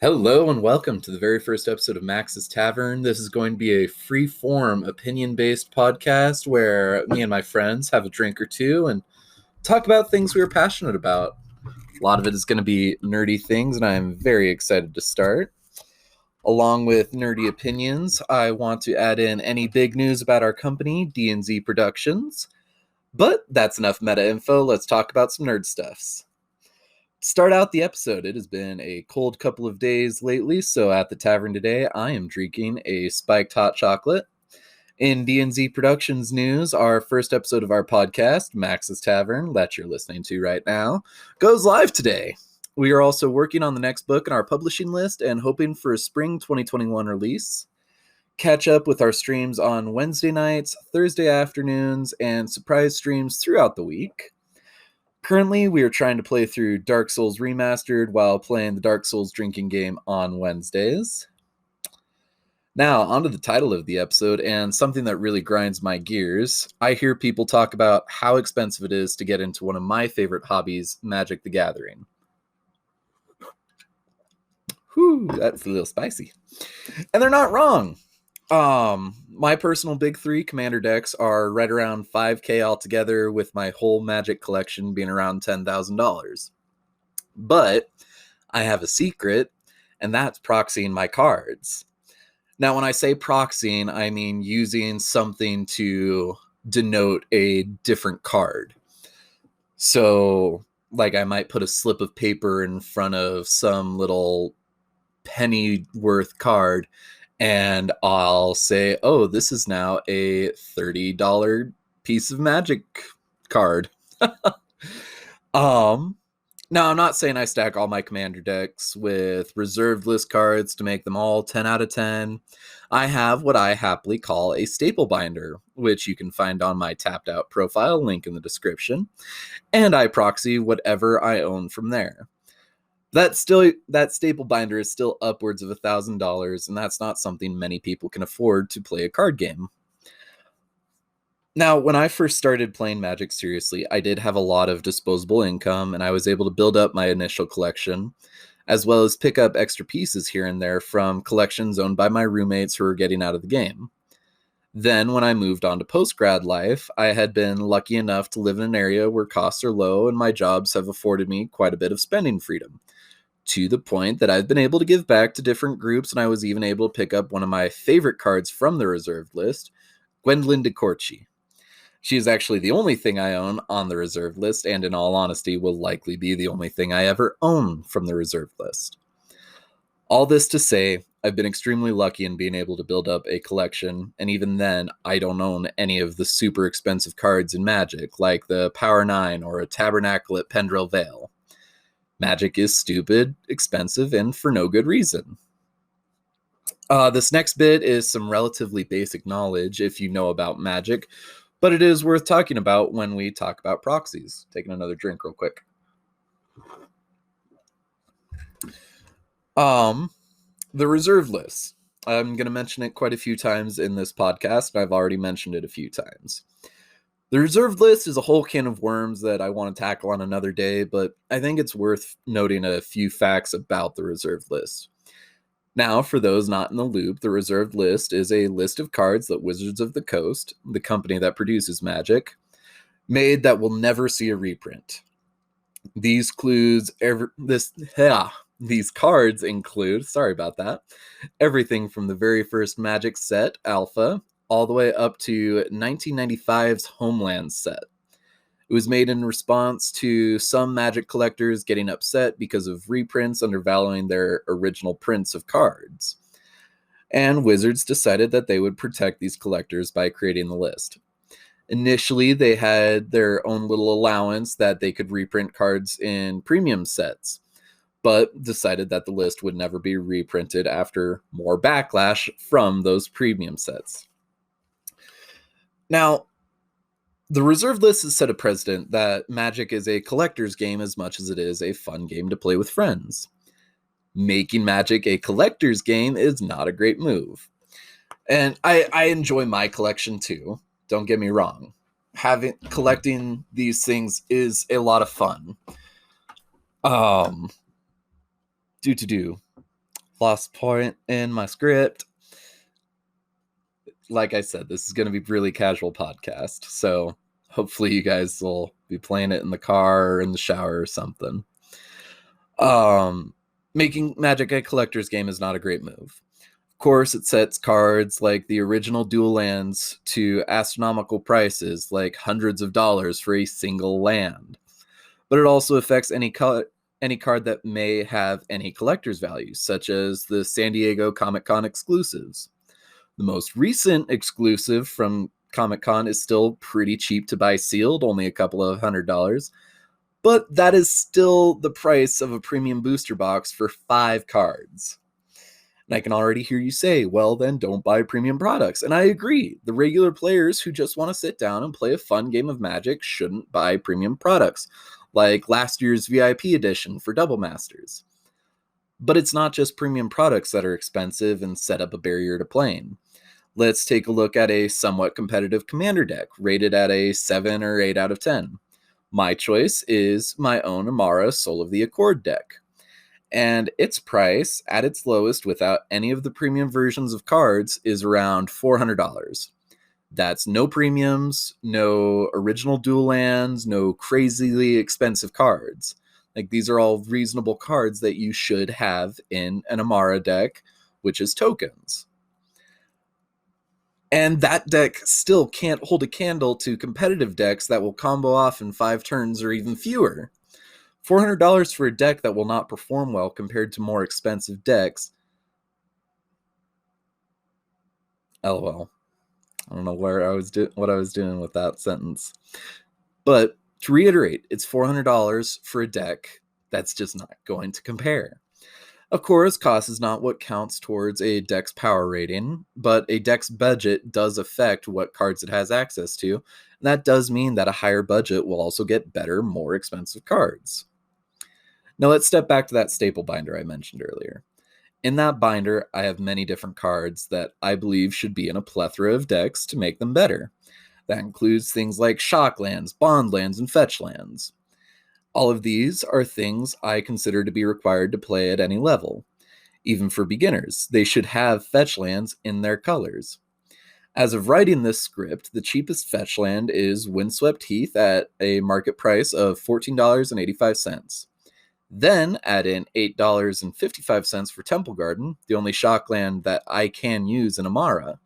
Hello and welcome to the very first episode of Max's Tavern. This is going to be a free-form, opinion-based podcast where me and my friends have a drink or two and talk about things we are passionate about. A lot of it is going to be nerdy things, and I am very excited to start. Along with nerdy opinions, I want to add in any big news about our company, D&Z Productions. But that's enough meta info. Let's talk about some nerd stuffs. Start out the episode. It has been a cold couple of days lately, so at the tavern today, I am drinking a spiked hot chocolate. In D&Z Productions news, our first episode of our podcast, Max's Tavern, that you're listening to right now, goes live today. We are also working on the next book in our publishing list and hoping for a spring 2021 release. Catch up with our streams on Wednesday nights, Thursday afternoons, and surprise streams throughout the week. Currently, we are trying to play through Dark Souls Remastered while playing the Dark Souls drinking game on Wednesdays. Now, onto the title of the episode, and something that really grinds my gears. I hear people talk about how expensive it is to get into one of my favorite hobbies, Magic the Gathering. Whew, that's a little spicy. And they're not wrong. My personal big three commander decks are right around 5K altogether, with my whole Magic collection being around $10,000. But I have a secret, and that's proxying my cards. Now, when I say proxying, I mean using something to denote a different card. So, like, I might put a slip of paper in front of some little penny worth card, and I'll say, oh, this is now a $30 piece of Magic card. Now, I'm not saying I stack all my commander decks with reserved list cards to make them all 10 out of 10. I have what I happily call a staple binder, which you can find on my tapped out profile, link in the description, and I proxy whatever I own from there. That staple binder is still upwards of $1,000, and that's not something many people can afford to play a card game. Now, when I first started playing Magic seriously, I did have a lot of disposable income, and I was able to build up my initial collection, as well as pick up extra pieces here and there from collections owned by my roommates who were getting out of the game. Then, when I moved on to post-grad life, I had been lucky enough to live in an area where costs are low, and my jobs have afforded me quite a bit of spending freedom, to the point that I've been able to give back to different groups, and I was even able to pick up one of my favorite cards from the reserved list, Gwendolyn de Corchi. She is actually the only thing I own on the reserved list, and in all honesty, will likely be the only thing I ever own from the reserved list. All this to say, I've been extremely lucky in being able to build up a collection, and even then, I don't own any of the super expensive cards in Magic, like the Power 9 or a Tabernacle at Pendrell Vale. Magic is stupid, expensive, and for no good reason. This next bit is some relatively basic knowledge if you know about Magic, but it is worth talking about when we talk about proxies. Taking another drink real quick. The reserve list. I'm going to mention it quite a few times in this podcast, and I've already mentioned it a few times. The reserved list is a whole can of worms that I want to tackle on another day, but I think it's worth noting a few facts about the reserved list. Now, for those not in the loop, the reserved list is a list of cards that Wizards of the Coast, the company that produces Magic, made that will never see a reprint. These cards include, sorry about that, everything from the very first Magic set, Alpha, all the way up to 1995's Homeland set. It was made in response to some Magic collectors getting upset because of reprints undervaluing their original prints of cards. And Wizards decided that they would protect these collectors by creating the list. Initially, they had their own little allowance that they could reprint cards in premium sets, but decided that the list would never be reprinted after more backlash from those premium sets. Now, the reserved list has set a precedent that Magic is a collector's game as much as it is a fun game to play with friends. Making Magic a collector's game is not a great move. And I enjoy my collection too, don't get me wrong. Collecting these things is a lot of fun. Lost point in my script. Like I said, this is going to be really casual podcast, so hopefully you guys will be playing it in the car or in the shower or something. Making Magic a collector's game is not a great move. Of course, it sets cards like the original dual lands to astronomical prices, like hundreds of dollars for a single land. But it also affects any card that may have any collector's value, such as the San Diego Comic-Con exclusives. The most recent exclusive from Comic-Con is still pretty cheap to buy sealed, only a couple of $100, but that is still the price of a premium booster box for 5 cards. And I can already hear you say, well, then don't buy premium products. And I agree. The regular players who just want to sit down and play a fun game of Magic shouldn't buy premium products, like last year's VIP edition for Double Masters. But it's not just premium products that are expensive and set up a barrier to playing. Let's take a look at a somewhat competitive Commander deck, rated at a 7 or 8 out of 10. My choice is my own Amara Soul of the Accord deck. And its price, at its lowest without any of the premium versions of cards, is around $400. That's no premiums, no original dual lands, no crazily expensive cards. Like, these are all reasonable cards that you should have in an Amara deck, which is tokens. And that deck still can't hold a candle to competitive decks that will combo off in 5 turns or even fewer. $400 for a deck that will not perform well compared to more expensive decks. LOL. I don't know what I was doing with that sentence. But to reiterate, it's $400 for a deck that's just not going to compare. Of course, cost is not what counts towards a deck's power rating, but a deck's budget does affect what cards it has access to, and that does mean that a higher budget will also get better, more expensive cards. Now let's step back to that staple binder I mentioned earlier. In that binder, I have many different cards that I believe should be in a plethora of decks to make them better. That includes things like shock lands, bond lands, and fetch lands. All of these are things I consider to be required to play at any level. Even for beginners, they should have fetch lands in their colors. As of writing this script, the cheapest fetch land is Windswept Heath at a market price of $14.85. Then add in $8.55 for Temple Garden, the only shock land that I can use in Amara.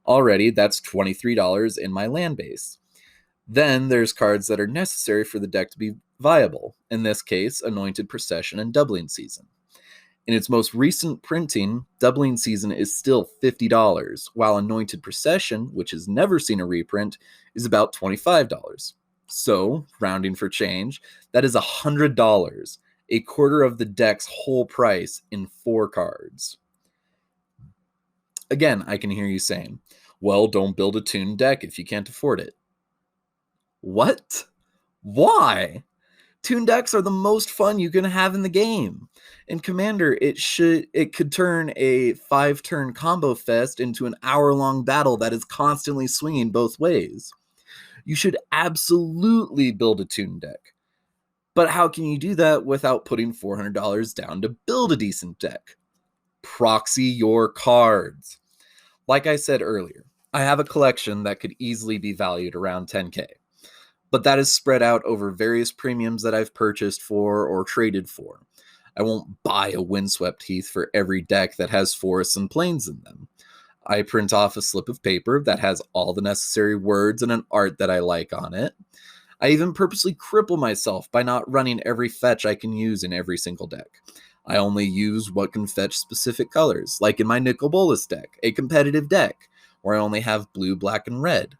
Already, that's $23 in my land base. Then there's cards that are necessary for the deck to be viable, in this case, Anointed Procession and Doubling Season. In its most recent printing, Doubling Season is still $50, while Anointed Procession, which has never seen a reprint, is about $25. So, rounding for change, that is $100, a quarter of the deck's whole price in 4 cards. Again, I can hear you saying, well, don't build a tuned deck if you can't afford it. What? Why? Tuned decks are the most fun you can have in the game. In Commander, it could turn a 5-turn combo fest into an hour-long battle that is constantly swinging both ways. You should absolutely build a tuned deck. But how can you do that without putting $400 down to build a decent deck? Proxy your cards. Like I said earlier, I have a collection that could easily be valued around $10,000. But that is spread out over various premiums that I've purchased for or traded for. I won't buy a Windswept Heath for every deck that has forests and plains in them. I print off a slip of paper that has all the necessary words and an art that I like on it. I even purposely cripple myself by not running every fetch I can use in every single deck. I only use what can fetch specific colors, like in my Nicol Bolas deck, a competitive deck, where I only have blue, black, and red.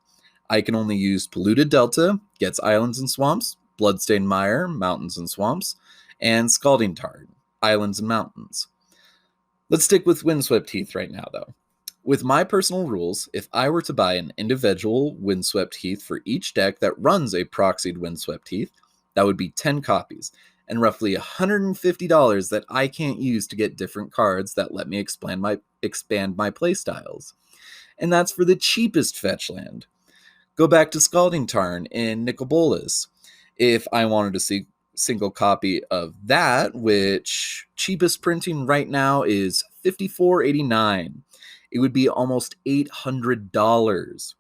I can only use Polluted Delta, gets Islands and Swamps, Bloodstained Mire, Mountains and Swamps, and Scalding Tarn, Islands and Mountains. Let's stick with Windswept Heath right now, though. With my personal rules, if I were to buy an individual Windswept Heath for each deck that runs a proxied Windswept Heath, that would be 10 copies, and roughly $150 that I can't use to get different cards that let me expand my playstyles. And that's for the cheapest fetch land. Go back to Scalding Tarn in Nicol Bolas. If I wanted to single copy of that, which cheapest printing right now is $54.89. It would be almost $800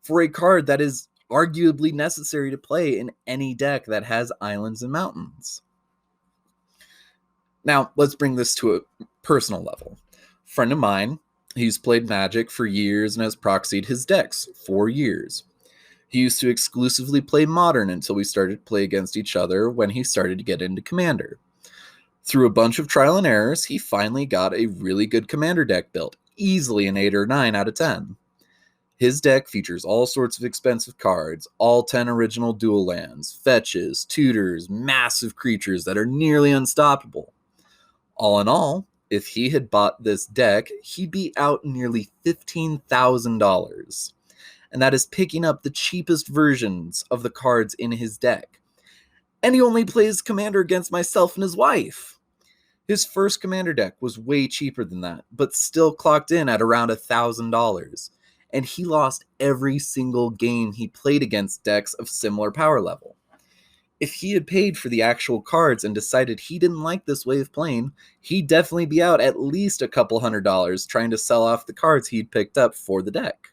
for a card that is arguably necessary to play in any deck that has islands and mountains. Now, let's bring this to a personal level. Friend of mine, he's played Magic for years and has proxied his decks for years. He used to exclusively play Modern until we started to play against each other when he started to get into Commander. Through a bunch of trial and errors, he finally got a really good Commander deck built, easily an 8 or 9 out of 10. His deck features all sorts of expensive cards, all 10 original dual lands, fetches, tutors, massive creatures that are nearly unstoppable. All in all, if he had bought this deck, he'd be out nearly $15,000. And that is picking up the cheapest versions of the cards in his deck. And he only plays Commander against myself and his wife. His first Commander deck was way cheaper than that, but still clocked in at around $1,000. And he lost every single game he played against decks of similar power level. If he had paid for the actual cards and decided he didn't like this way of playing, he'd definitely be out at least a couple $100 trying to sell off the cards he'd picked up for the deck.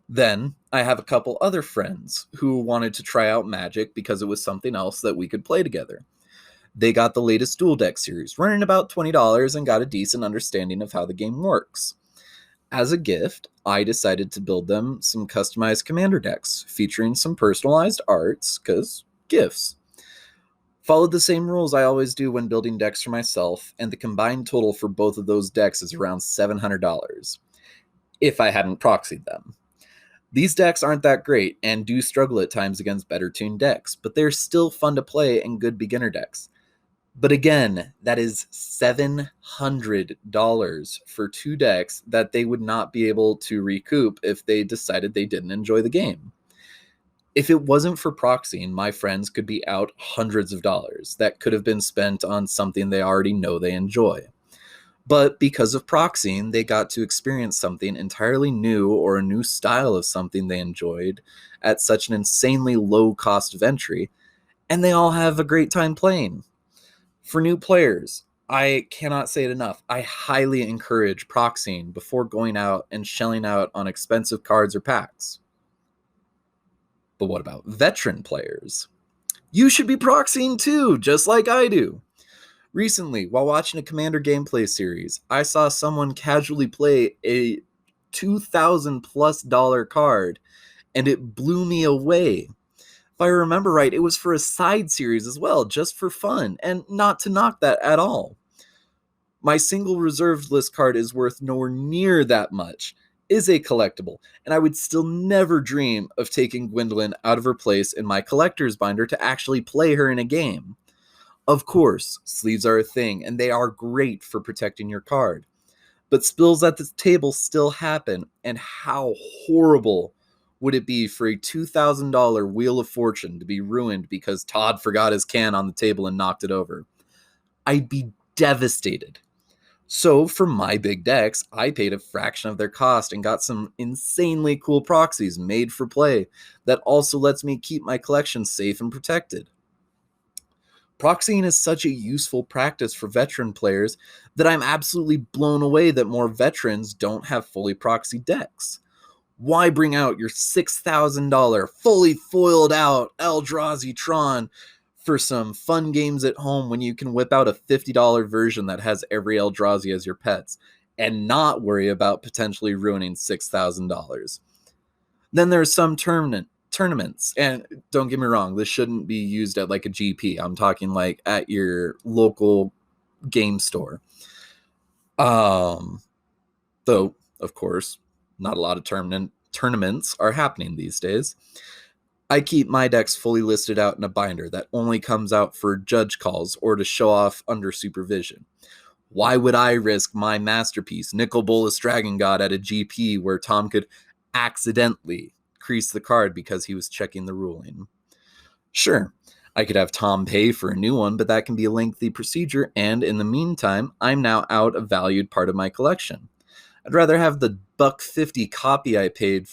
Then, I have a couple other friends who wanted to try out Magic because it was something else that we could play together. They got the latest Duel Deck series, running about $20, and got a decent understanding of how the game works. As a gift, I decided to build them some customized Commander decks, featuring some personalized arts, because gifts. Followed the same rules I always do when building decks for myself, and the combined total for both of those decks is around $700, if I hadn't proxied them. These decks aren't that great, and do struggle at times against better tuned decks, but they're still fun to play and good beginner decks. But again, that is $700 for two decks that they would not be able to recoup if they decided they didn't enjoy the game. If it wasn't for proxying, my friends could be out hundreds of dollars that could have been spent on something they already know they enjoy. But because of proxying, they got to experience something entirely new or a new style of something they enjoyed at such an insanely low cost of entry, and they all have a great time playing. For new players, I cannot say it enough. I highly encourage proxying before going out and shelling out on expensive cards or packs. But what about veteran players? You should be proxying too, just like I do. Recently, while watching a Commander gameplay series, I saw someone casually play a $2,000+ card, and it blew me away. If I remember right, it was for a side series as well, just for fun, and not to knock that at all. My single reserved list card is worth nowhere near that much, is a collectible, and I would still never dream of taking Gwendolyn out of her place in my collector's binder to actually play her in a game. Of course, sleeves are a thing, and they are great for protecting your card. But spills at the table still happen, and how horrible would it be for a $2,000 Wheel of Fortune to be ruined because Todd forgot his can on the table and knocked it over? I'd be devastated. So for my big decks, I paid a fraction of their cost and got some insanely cool proxies made for play that also lets me keep my collection safe and protected. Proxying is such a useful practice for veteran players that I'm absolutely blown away that more veterans don't have fully proxied decks. Why bring out your $6,000 fully foiled out Eldrazi Tron for some fun games at home when you can whip out a $50 version that has every Eldrazi as your pets and not worry about potentially ruining $6,000? Then there's some tournaments, and don't get me wrong, this shouldn't be used at like a GP. I'm talking like at your local game store. Though, of course, not a lot of tournaments are happening these days. I keep my decks fully listed out in a binder that only comes out for judge calls or to show off under supervision. Why would I risk my masterpiece, Nicol Bolas Dragon God, at a GP where Tom could accidentally crease the card because he was checking the ruling? Sure, I could have Tom pay for a new one, but that can be a lengthy procedure, and in the meantime, I'm now out a valued part of my collection. I'd rather have the $1.50 copy I paid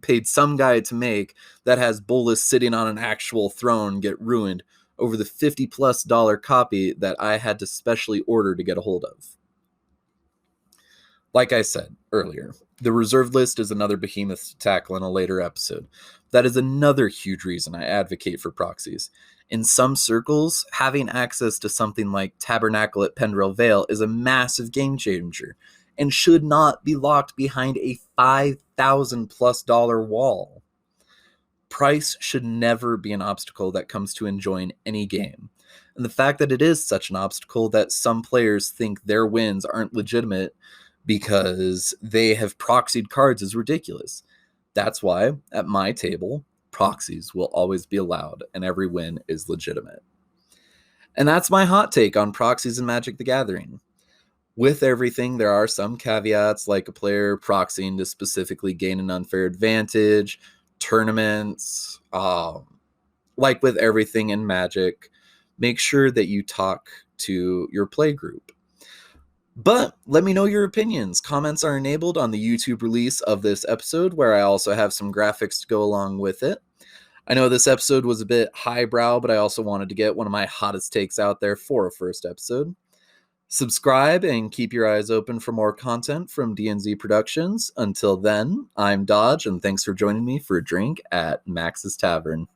paid some guy to make that has Bolus sitting on an actual throne get ruined over the $50+ copy that I had to specially order to get a hold of. Like I said earlier, the reserved list is another behemoth to tackle in a later episode. That is another huge reason I advocate for proxies. In some circles, having access to something like Tabernacle at Pendrell Vale is a massive game changer and should not be locked behind a $5,000+ wall. Price should never be an obstacle that comes to enjoying any game. And the fact that it is such an obstacle that some players think their wins aren't legitimate because they have proxied cards is ridiculous. That's why, at my table, proxies will always be allowed and every win is legitimate. And that's my hot take on proxies in Magic the Gathering. With everything, there are some caveats, like a player proxying to specifically gain an unfair advantage, tournaments, like with everything in Magic, make sure that you talk to your play group. But let me know your opinions. Comments are enabled on the YouTube release of this episode, where I also have some graphics to go along with it. I know this episode was a bit highbrow, but I also wanted to get one of my hottest takes out there for a first episode. Subscribe and keep your eyes open for more content from D&Z Productions. Until then, I'm Dodge, and thanks for joining me for a drink at Max's Tavern.